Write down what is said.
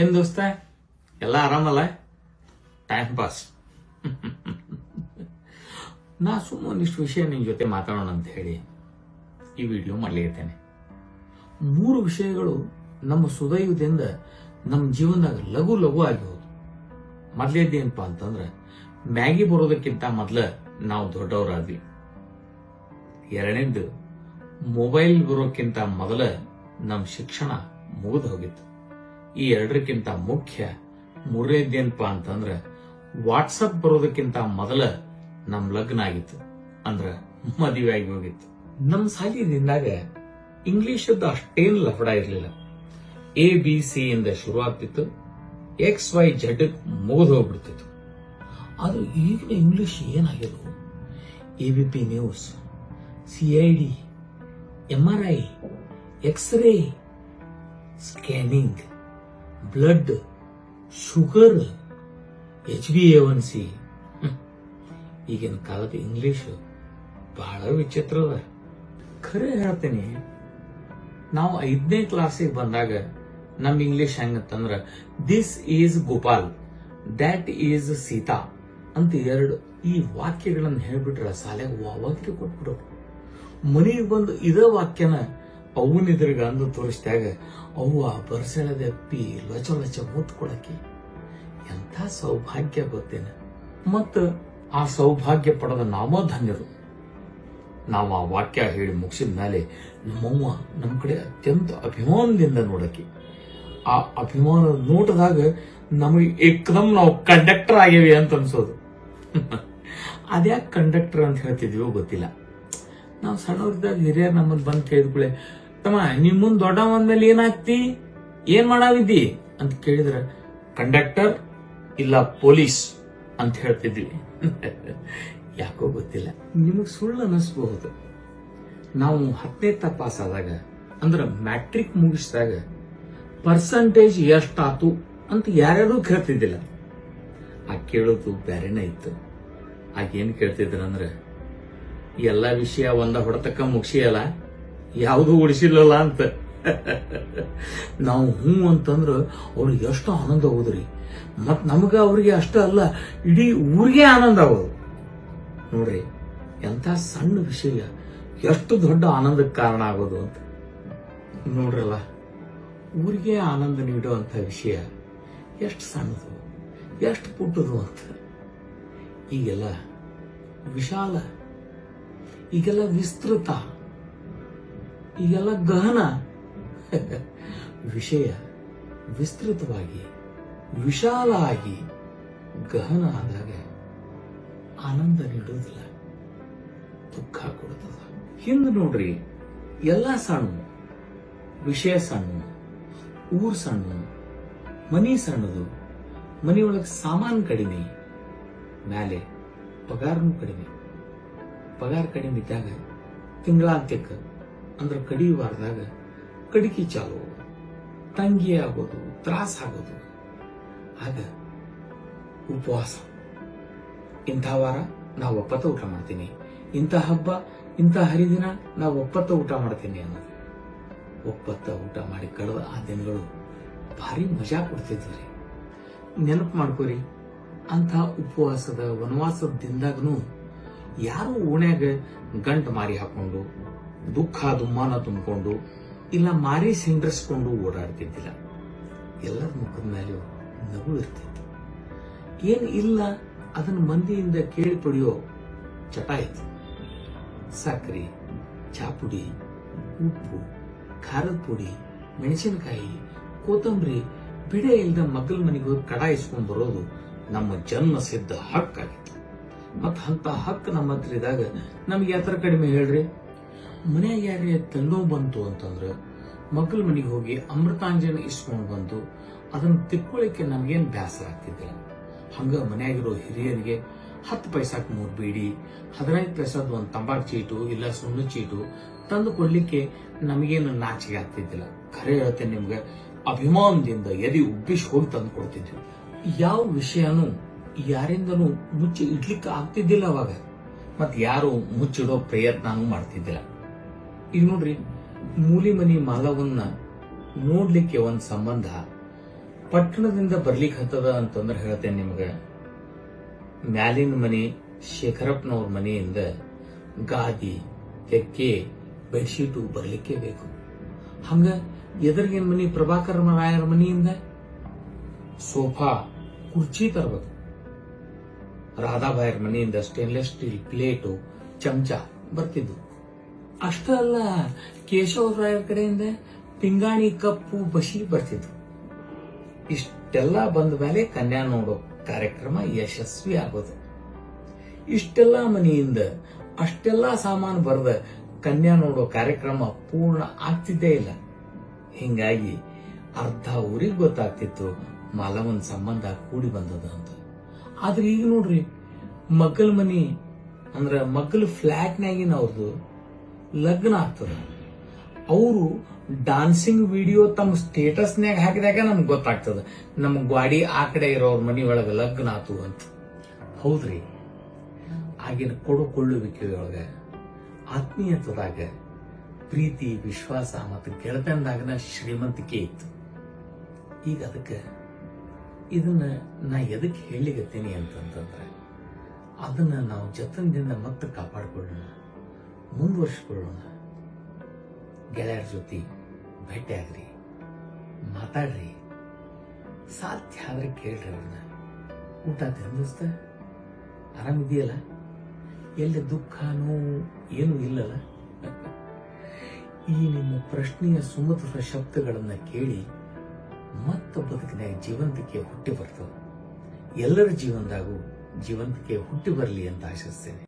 ಏನ್ ದೋಸ್ತ ಎಲ್ಲ ಆರಾಮಲ್ಲ? Time pass. ನಾ ಸುಮ್ಮನಿಷ್ಟು ವಿಷಯ ನಿನ್ ಜೊತೆ ಮಾತಾಡೋಣ ಅಂತ ಹೇಳಿ ಈ ವಿಡಿಯೋ ಮಾಡ್ಲಿರ್ತೇನೆ. 3 ವಿಷಯಗಳು ನಮ್ಮ ಸುದೈವದಿಂದ ನಮ್ಮ ಜೀವನದಾಗ ಲಘು ಲಘು ಆಗಿ ಹೋದು. ಮೊದ್ಲೇದೇನಪ್ಪ ಅಂತಂದ್ರ ಮ್ಯಾಗಿ ಬರೋದಕ್ಕಿಂತ ಮೊದ್ಲ ನಾವು ದೊಡ್ಡವರಾದ್ವಿ. ಎರಡನೇದು ಮೊಬೈಲ್ ಬರೋಕ್ಕಿಂತ ಮೊದಲ ನಮ್ಮ ಶಿಕ್ಷಣ ಮುಗಿದು ಹೋಗಿತ್ತು. ಈ ಎರಡಕ್ಕಿಂತ ಮುಖ್ಯ ಮೂರನೇದೇನಪ್ಪ ಅಂತಂದ್ರ ವಾಟ್ಸಪ್ ಬರೋದಕ್ಕಿಂತ ಮೊದಲ ನಮ್ ಲಗ್ನ ಆಗಿತ್ತು, ಅಂದ್ರ ಮದುವೆ ಆಗಿ ಹೋಗಿತ್ತು. ನಮ್ ಸಾಲಿದಿಂದಾಗ ಇಂಗ್ಲಿಷದ್ದು ಅಷ್ಟೇನು ಲಫಡ ಇರಲಿಲ್ಲ. ABC ಇಂದ ಶುರು ಆಗ್ತಿತ್ತು, XYZ ಮುಗಿದು ಹೋಗ್ಬಿಡ್ತಿತ್ತು. ಅದು ಈಗಿನ ಇಂಗ್ಲಿಷ್ ಏನಾಗಿದ್ದು, ABP news, CID, MRI, x ray, scanning, blood, sugar, HbA1c. ಈಗಿನ ಕಾಲದ ಇಂಗ್ಲಿಷ್ ಬಹಳ ವಿಚಿತ್ರ ಅದ. ಖರೆ ಹೇಳ್ತೀನಿ, ನಾವು 5ನೇ ಕ್ಲಾಸಿಗೆ ಬಂದಾಗ ನಮ್ ಇಂಗ್ಲಿಷ್ ಹೆಂಗಂತಂದ್ರ this is Gopal, that is Sita ಅಂತ ಈ ವಾಕ್ಯಗಳನ್ನ ಹೇಳ್ಬಿಟ್ರ ಸಾಲ್ಯಾಗ ವಾವಾಗ್ಲಿ ಕೊಟ್ಬಿಡೋರು. ಮನೆಗೆ ಬಂದು ಇದ ವಾಕ್ಯನ ಅವನಿದ್ರಿಗೆ ಅಂದು ತೋರಿಸಿದಾಗ ಅವ್ವ ಬರ್ಸೆಳೆದಪ್ಪಿ ಲೊಚ ಲೊಚ ಮುತ್ತು ಕೊಡಕ್ಕೆ ಎಂಥ ಸೌಭಾಗ್ಯ ಗೊತ್ತೇನ. ಮತ್ತ ಆ ಸೌಭಾಗ್ಯ ಪಡೆದ ನಾವ ಧನ್ಯರು. ನಾವು ಆ ವಾಕ್ಯ ಹೇಳಿ ಮುಗಿಸಿದ ಮೇಲೆ ನಮ್ಮವ್ವ ನಮ್ಮ ಕಡೆ ಅತ್ಯಂತ ಅಭಿಮಾನದಿಂದ ನೋಡಕ್ಕೆ, ಆ ಅಭಿಮಾನದ ನೋಟದಾಗ ನಮಗೆ ಏಕದಮ್ ನಾವು ಕಂಡಕ್ಟರ್ ಆಗೇವಿ ಅಂತ ಅನ್ಸೋದು. ಅದ್ಯಾಕೆ ಕಂಡಕ್ಟರ್ ಅಂತ ಹೇಳ್ತಿದ್ವಿ ಗೊತ್ತಿಲ್ಲ. ನಾವು ಸಣ್ಣವ್ರಿದ್ದಾಗ ಹಿರಿಯರ್ ನಮ್ಮನ್ನ ಬಂದು ಕೇಳಿದ್ಕೂಳೆ, ತಮ್ಮ ನಿಮ್ ಮುಂದ್ ದೊಡ್ಡ ಬಂದ್ಮೇಲೆ ಏನಾಗ್ತಿ, ಏನ್ ಮಾಡಾವಿದ್ದಿ ಅಂತ ಕೇಳಿದ್ರ ಕಂಡಕ್ಟರ್ ಇಲ್ಲ ಪೊಲೀಸ್ ಅಂತ ಹೇಳ್ತಿದ್ವಿ. ಯಾಕೋ ಗೊತ್ತಿಲ್ಲ, ನಿಮಗ್ ಸುಳ್ಳು ಅನಿಸ್ಬಹುದು. ನಾವು 10ನೇ ಪಾಸ್ ಆದಾಗ ಅಂದ್ರ ಮ್ಯಾಟ್ರಿಕ್ ಮುಗಿಸಿದಾಗ ಪರ್ಸಂಟೇಜ್ ಎಷ್ಟಾತು ಅಂತ ಯಾರ್ಯಾರು ಕೇಳ್ತಿದ್ದಿಲ್ಲ. ಆ ಕೇಳೋದು ಬ್ಯಾರೇನೇ ಇತ್ತು. ಆಗೇನ್ ಕೇಳ್ತಿದ್ರಂದ್ರ ಎಲ್ಲಾ ವಿಷಯ ಒಂದ ಹೊಡೆತಕ್ಕ ಮುಗಿಸಿಯಲ್ಲ, ಯಾವುದು ಉಳಿಸಿಲ್ಲಲ್ಲ ಅಂತ. ನಾವು ಹ್ಞೂ ಅಂತಂದ್ರ ಅವ್ರಿಗೆ ಎಷ್ಟು ಆನಂದ ಹೋದ್ರಿ. ಮತ್ ನಮಗ ಅವ್ರಿಗೆ ಅಷ್ಟ ಅಲ್ಲ, ಇಡೀ ಊರಿಗೆ ಆನಂದ ಆಗೋದು. ನೋಡ್ರಿ, ಎಂತ ಸಣ್ಣ ವಿಷಯ ಎಷ್ಟು ದೊಡ್ಡ ಆನಂದಕ್ಕೆ ಕಾರಣ ಆಗೋದು ಅಂತ. ನೋಡ್ರಲ್ಲ, ಊರಿಗೆ ಆನಂದ ನೀಡುವಂತ ವಿಷಯ ಎಷ್ಟು ಸಣ್ಣದು, ಎಷ್ಟು ಪುಟ್ಟದು ಅಂತ. ಈಗೆಲ್ಲ ವಿಶಾಲ, ಈಗೆಲ್ಲ ವಿಸ್ತೃತ, ಈಗೆಲ್ಲ ಗಹನ. ವಿಷಯ ವಿಸ್ತೃತವಾಗಿ ವಿಶಾಲ ಆಗಿ ಗಹನ ಆದಾಗ ಆನಂದ ನೀಡುವುದಿಲ್ಲ, ದುಃಖ ಕೊಡುತ್ತದ. ಹಿಂದೆ ನೋಡ್ರಿ, ಎಲ್ಲ ಸಣ್ಣ ವಿಷಯ, ಸಣ್ಣ ಊರ್ ಸಣ್ಣ, ಮನಿ ಸಣ್ಣದು, ಮನಿಯೊಳಗೆ ಸಾಮಾನು ಕಡಿಮೆ, ಮ್ಯಾಲೆ ಪಗಾರನು ಕಡಿಮೆ. ಪಗಾರ ಕಡಿಮೆ ಇದ್ದಾಗ ತಿಂಗಳಾಂತ್ಯಕ್ಕ ಅಂದ್ರ ಕಡಿವಾರದಾಗ ಕಡಿಕೆ ಚಾಲು, ತಂಗಿ ಆಗೋದು, ತ್ರಾಸ ಆಗೋದು. ಆಗ ಉಪವಾಸ. ಇಂಥ ವಾರ ನಾವು ಒಪ್ಪತ್ತ ಊಟ ಮಾಡ್ತೀನಿ, ಇಂಥ ಹಬ್ಬ, ಇಂಥ ಹರಿದಿನ ನಾವು ಒಪ್ಪತ್ತ ಊಟ ಮಾಡ್ತೀನಿ ಅನ್ನೋದು. ಒಪ್ಪತ್ತ ಊಟ ಮಾಡಿ ಕಳೆದ ಆ ದಿನಗಳು ಭಾರಿ ಮಜಾ ಕೊಡ್ತಿದ್ವಿ. ನೆನಪು ಮಾಡ್ಕೋರಿ, ಅಂಥ ಉಪವಾಸದ ವನವಾಸದ ದಿನದಾಗನು ಯಾರು ಓಣ್ಯಾಗ ಗಂಟು ಮಾರಿ ಹಾಕೊಂಡು ದುಃಖ ದುಮ್ಮಾನ ತುಂಬಿಕೊಂಡು ಇಲ್ಲ ಮಾರಿ ಸಿಂಡ್ರಿಸ್ಕೊಂಡು ಓಡಾಡ್ತಿದ್ದಿಲ್ಲ. ಎಲ್ಲರ ಮುಖದ ಮೇಲೆ ನಗು ಇರ್ತಿತ್ತು. ಏನ್ ಇಲ್ಲ ಅದನ್ನ ಮಂದಿಯಿಂದ ಕೇಳಿ ಪಡೆಯೋ ಚಟ ಇತ್ತು. ಸಕ್ಕರೆ, ಚಾಪುಡಿ, ಉಪ್ಪು, ಖಾರದ ಪುಡಿ, ಮೆಣಸಿನಕಾಯಿ, ಕೊತ್ತಂಬರಿ ಬಿಡೆ ಇಲ್ದ ಮಕ್ಕಳ ಮನೆಗೆ ಹೋಗಿ ಕಡಾಯಿಸ್ಕೊಂಡ್ ಬರೋದು ನಮ್ಮ ಜನ್ಮ ಸಿದ್ಧ ಹಕ್ಕಾಗಿತ್ತು. ಮತ್ತ ಅಂತ ಹಕ್ಕು ನಮ್ಮ ಹತ್ರ ಇದ್ದಾಗ ನಮ್ಗೆ ಯಾತ್ರ ಕಡಿಮೆ ಹೇಳ್ರಿ. ಮನ್ಯಾಗ ಯಾರೇ ತಲ್ಲೋ ಬಂತು ಅಂತಂದ್ರ ಮಕ್ಕಳ ಮನೆಗೆ ಹೋಗಿ ಅಮೃತಾಂಜನ ಇಸ್ಕೊಂಡ್ ಬಂದು ಅದನ್ನ ತಿಕ್ಕೊಳ್ಳಿಕ್ಕೆ ನಮ್ಗೇನ್ ಬೇಸರ ಆಗ್ತಿದ್ದಿಲ್ಲ. ಹಂಗ ಮನ್ಯಾಗಿರೋ ಹಿರಿಯರಿಗೆ 10 ಪೈಸಾಕ್ 3 ಬೀಡಿ, 15 ಪೈಸಾದ ಒಂದು ತಂಬಾಕು ಚೀಟು ಇಲ್ಲ ಸುಣ್ಣ ಚೀಟು ತಂದು ಕೊಡ್ಲಿಕ್ಕೆ ನಮಗೇನು ನಾಚಿಕೆ ಆಗ್ತಿದ್ದಿಲ್ಲ. ಖರೆ ಹೇಳ್ತೇನೆ ನಿಮ್ಗೆ, ಅಭಿಮಾನದಿಂದ ಎದೆ ಉಬ್ಬಿಸಿ ಹೋಗಿ ತಂದು ಕೊಡ್ತಿದ್ವಿ. ಯಾವ ವಿಷಯನೂ ಯಾರಿಂದನೂ ಮುಚ್ಚಿ ಇಡ್ಲಿಕ್ಕೆ ಆಗ್ತಿದ್ದಿಲ್ಲ ಅವಾಗ. ಮತ್ ಯಾರು ಮುಚ್ಚಿಡೋ ಪ್ರಯತ್ನನೂ ಮಾಡ್ತಿದ್ದಿಲ್ಲ. ಈಗ ನೋಡ್ರಿ, ಮೂಲಿ ಮನಿ ಮಾಲವನ್ನ ನೋಡ್ಲಿಕ್ಕೆ ಒಂದ್ ಸಂಬಂಧ, ಪಟ್ಟಣದಿಂದ ಬರ್ಲಿಕ್ಕೆ ಹತ್ತದ ಅಂತಂದ್ರೆ ಹೇಳ್ತೇನೆ ನಿಮ್ಗೆ, ಮ್ಯಾಲಿನ ಮನಿ ಶೇಖರಪ್ಪನವ್ರ ಮನೆಯಿಂದ ಗಾದಿ ತೆಕ್ಕೆ ಬೆಡ್ಶೀಟು ಬರ್ಲಿಕ್ಕೆ ಬೇಕು. ಹಂಗ ಎದುರಿಗಿನ ಮನಿ ಪ್ರಭಾಕರ ರಾಯರ ಮನೆಯಿಂದ ಸೋಫಾ ಕುರ್ಚಿ ತರಬೇಕು. ರಾಧಾಬಾಯರ್ ಮನೆಯಿಂದ ಸ್ಟೇನ್ಲೆಸ್ ಸ್ಟೀಲ್ ಪ್ಲೇಟು ಚಮಚ ಬರ್ತಿದ್ವು. ಅಷ್ಟ ಅಲ್ಲ, ಕೇಶವರಾಯರ ಕಡೆಯಿಂದ ಪಿಂಗಾಣಿ ಕಪ್ಪು ಬಸಿ ಬರ್ತಿದ್ವು. ಇಷ್ಟೆಲ್ಲ ಬಂದ ಮೇಲೆ ಕನ್ಯಾ ನೋಡೋ ಕಾರ್ಯಕ್ರಮ ಯಶಸ್ವಿ ಆಗೋದು. ಇಷ್ಟೆಲ್ಲ ಮನೆಯಿಂದ ಅಷ್ಟೆಲ್ಲ ಸಾಮಾನು ಬರೆದ ಕನ್ಯಾ ನೋಡೋ ಕಾರ್ಯಕ್ರಮ ಪೂರ್ಣ ಆಗ್ತಿದ್ದೇ ಇಲ್ಲ. ಹಿಂಗಾಗಿ ಅರ್ಧ ಊರಿಗೆ ಗೊತ್ತಾಗ್ತಿತ್ತು ಮಾಲವನ್ ಸಂಬಂಧ ಕೂಡಿ ಬಂದದ ಅಂತ. ಆದ್ರೆ ಈಗ ನೋಡ್ರಿ, ಮಗ್ಗಲ ಮನಿ ಅಂದ್ರ ಮಗ್ಗಲ ಫ್ಲಾಟ್ನಾಗಿನ ಅವ್ರದ್ದು ಲಗ್ನ ಆಗ್ತದ. ಅವರು ಡಾನ್ಸಿಂಗ್ ವಿಡಿಯೋ ತಮ್ಮ ಸ್ಟೇಟಸ್ನ್ಯಾಗ ಹಾಕಿದಾಗ ನಮ್ಗೆ ಗೊತ್ತಾಗ್ತದ ನಮ್ ಗ್ವಾಡಿ ಆ ಕಡೆ ಇರೋರ್ ಮನಿ ಒಳಗ ಲಗ್ನ ಆತು ಅಂತ. ಹೌದ್ರಿ, ಆಗಿನ ಕೊಡುಕೊಳ್ಳುವಿಕೆಯೊಳಗ ಆತ್ಮೀಯತದಾಗ ಪ್ರೀತಿ ವಿಶ್ವಾಸ ಮತ್ತು ಗೆಳತನದಾಗನ ಶ್ರೀಮಂತಿಕೆ ಇತ್ತು. ಈಗ ಅದಕ್ಕೆ ಇದನ್ನ ನಾ ಎದಕ್ಕೆ ಹೇಳಿಗತ್ತೀನಿ ಅಂತಂತಂದ್ರೆ, ಅದನ್ನ ನಾವು ಜತನದಿಂದ ಮತ್ತೆ ಕಾಪಾಡಿಕೊಳ್ಳೋಣ, ಮುಂದುವರ್ಸ್ಕೊಳ್ಳೋಣ. ಗೆಳೆಯರ ಜೊತೆ ಭೇಟಿ ಆಗ್ರಿ, ಮಾತಾಡ್ರಿ, ಸಾಧ್ಯ ಆದ್ರೆ ಕೇಳ್ರಿ ಅವ್ರನ್ನ. ಊಟ ತಿಂದೋಸ್ತ ಆರಾಮಿದೆಯಲ್ಲ, ಎಲ್ಲಿ ದುಃಖ ನೋವು ಏನೂ ಇಲ್ಲಲ್ಲ. ಈ ನಿಮ್ಮ ಪ್ರಶ್ನೆಯ ಸುಮಧುರ ಶಬ್ದಗಳನ್ನ ಕೇಳಿ ಮತ್ತ ಬದುಕಿನ ಜೀವಂತಿಕೆ ಹುಟ್ಟಿ ಬರ್ತವೆ. ಎಲ್ಲರ ಜೀವನದಾಗೂ ಜೀವಂತಿಕೆ ಹುಟ್ಟಿ ಬರಲಿ ಅಂತ ಆಶಿಸ್ತೇನೆ.